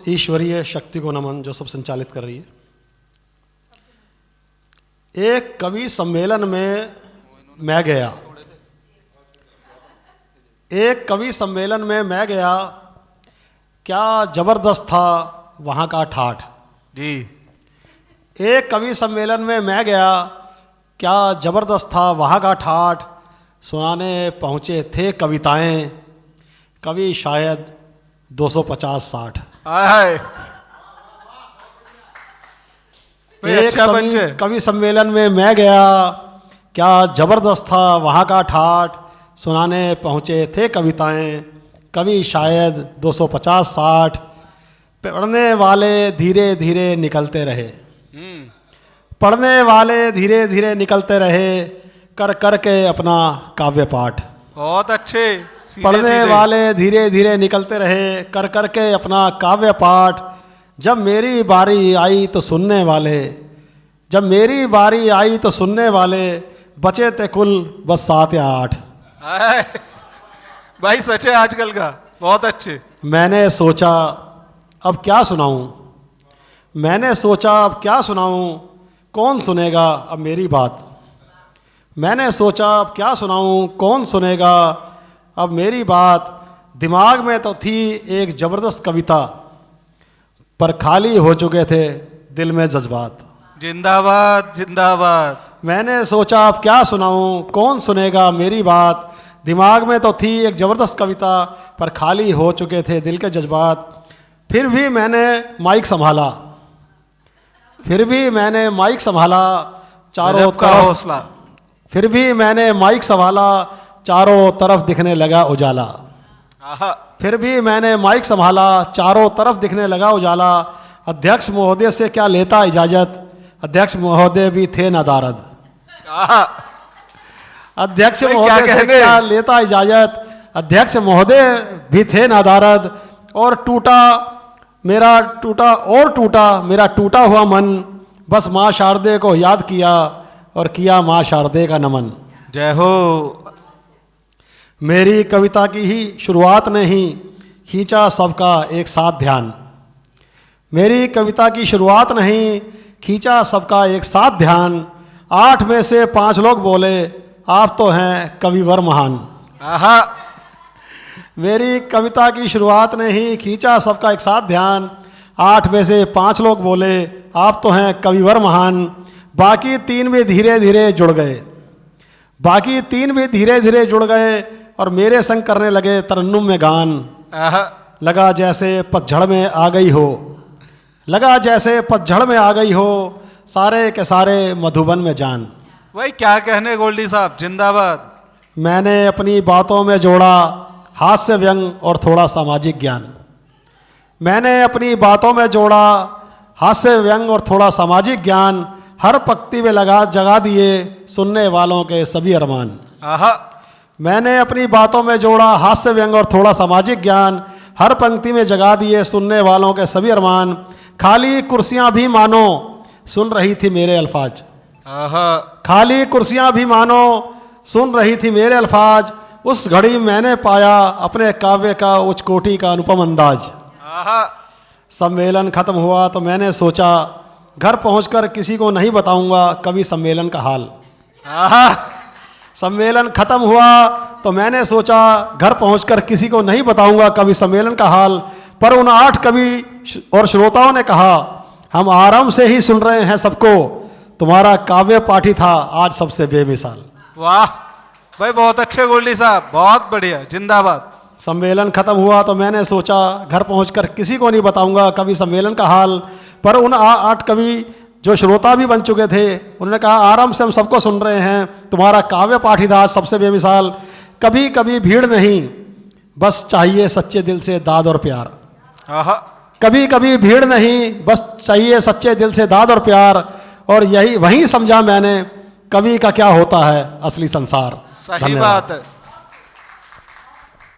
ईश्वरीय शक्ति को नमन जो सब संचालित कर रही है। एक कवि सम्मेलन में मैं गया, एक कवि सम्मेलन में मैं गया, क्या जबरदस्त था वहाँ का ठाठ जी। एक कवि सम्मेलन में मैं गया, क्या जबरदस्त था वहाँ का ठाठ। सुनाने पहुँचे थे कविताएं, कवि शायद 250-60। हाय एक कवि सम्मेलन में मैं गया, क्या जबरदस्त था वहाँ का ठाठ। सुनाने पहुँचे थे कविताएं, कवि शायद 250-60। पढ़ने वाले धीरे धीरे निकलते रहे, पढ़ने वाले धीरे धीरे निकलते रहे, कर कर के अपना काव्य पाठ। बहुत अच्छे। सीधे पढ़ने सीधे। वाले धीरे धीरे निकलते रहे, कर कर के अपना काव्य पाठ। जब मेरी बारी आई तो सुनने वाले, जब मेरी बारी आई तो सुनने वाले, बचे थे कुल बस 7 या 8। हाय भाई सच है आजकल का। बहुत अच्छे। मैंने सोचा अब क्या सुनाऊं, मैंने सोचा अब क्या सुनाऊं, कौन सुनेगा अब मेरी बात। मैंने सोचा अब क्या सुनाऊं, कौन सुनेगा अब मेरी बात। दिमाग में तो थी एक जबरदस्त कविता, पर खाली हो चुके थे दिल में जज्बात। जिंदाबाद जिंदाबाद। मैंने सोचा अब क्या सुनाऊं, कौन सुनेगा मेरी बात। दिमाग में तो थी एक जबरदस्त कविता, पर खाली हो चुके थे दिल के जज्बात। फिर भी मैंने माइक संभाला, फिर भी मैंने माइक संभाला, चारों गजब का तरफ। हौसला। फिर भी मैंने माइक संभाला, चारों तरफ दिखने लगा उजाला। आहा। फिर भी मैंने माइक संभाला, चारों तरफ दिखने लगा उजाला। अध्यक्ष महोदय से क्या लेता इजाजत, अध्यक्ष महोदय भी थे नादारद। आहा। अध्यक्ष भाई महोदय क्या से कहने? क्या लेता इजाजत, अध्यक्ष महोदय भी थे नादारद। और टूटा मेरा टूटा हुआ मन, बस माँ शारदे को याद किया और किया माँ शारदे का नमन। जय हो। मेरी कविता की ही शुरुआत ने ही खींचा सबका एक साथ ध्यान। मेरी कविता की शुरुआत नहीं खींचा सबका एक साथ ध्यान। 8 में से 5 लोग बोले आप तो हैं कविवर महान। आहा। मेरी कविता की शुरुआत ने ही खींचा सबका एक साथ ध्यान। 8 में से 5 लोग बोले आप तो हैं कविवर महान। बाकी 3 भी धीरे धीरे जुड़ गए, बाकी 3 भी धीरे धीरे जुड़ गए, और मेरे संग करने लगे तरन्नुम में गान। आहा। लगा जैसे पतझड़ में आ गई हो, लगा जैसे पतझड़ में आ गई हो, सारे के सारे मधुबन में जान। भाई क्या कहने गोल्डी साहब। जिंदाबाद। मैंने अपनी बातों में जोड़ा हास्य व्यंग और थोड़ा सामाजिक ज्ञान। मैंने अपनी बातों में जोड़ा हास्य व्यंग और थोड़ा सामाजिक ज्ञान। हर पंक्ति में जगा दिए सुनने वालों के सभी अरमान। आहा। मैंने अपनी बातों में जोड़ा हास्य व्यंग और थोड़ा सामाजिक ज्ञान। हर पंक्ति में जगा दिए सुनने वालों के सभी अरमान। खाली कुर्सियां भी मानो सुन रही थी मेरे अल्फाज। आहा। खाली कुर्सियां भी मानो सुन रही थी मेरे अल्फाज। उस घड़ी मैंने पाया अपने काव्य का उच्च कोटि का अनुपम अंदाज। आहा। सम्मेलन खत्म हुआ तो मैंने सोचा घर पहुंचकर किसी को नहीं बताऊंगा कवि सम्मेलन का हाल। आहा। सम्मेलन खत्म हुआ तो मैंने सोचा घर पहुंचकर किसी को नहीं बताऊंगा कवि सम्मेलन का हाल। पर उन 8 कवि और श्रोताओं ने कहा हम आराम से ही सुन रहे हैं सबको, तुम्हारा काव्य पाठी था आज सबसे बेमिसाल। वाह भाई बहुत अच्छे गोल्डी साहब। बहुत बढ़िया। जिंदाबाद। सम्मेलन खत्म हुआ तो मैंने सोचा घर पहुंचकर किसी को नहीं बताऊंगा कवि सम्मेलन का हाल। पर उन 8 कवि जो श्रोता भी बन चुके थे उन्होंने कहा आराम से हम सबको सुन रहे हैं, तुम्हारा काव्य पाठी था आज सबसे बेमिसाल। कभी कभी भीड़ नहीं बस चाहिए सच्चे दिल से दाद और प्यार। आहा। कभी कभी भीड़ नहीं बस चाहिए सच्चे दिल से दाद और प्यार। और यही वही समझा मैंने कवि का क्या होता है असली संसार। सही धन्यवाद। बात है।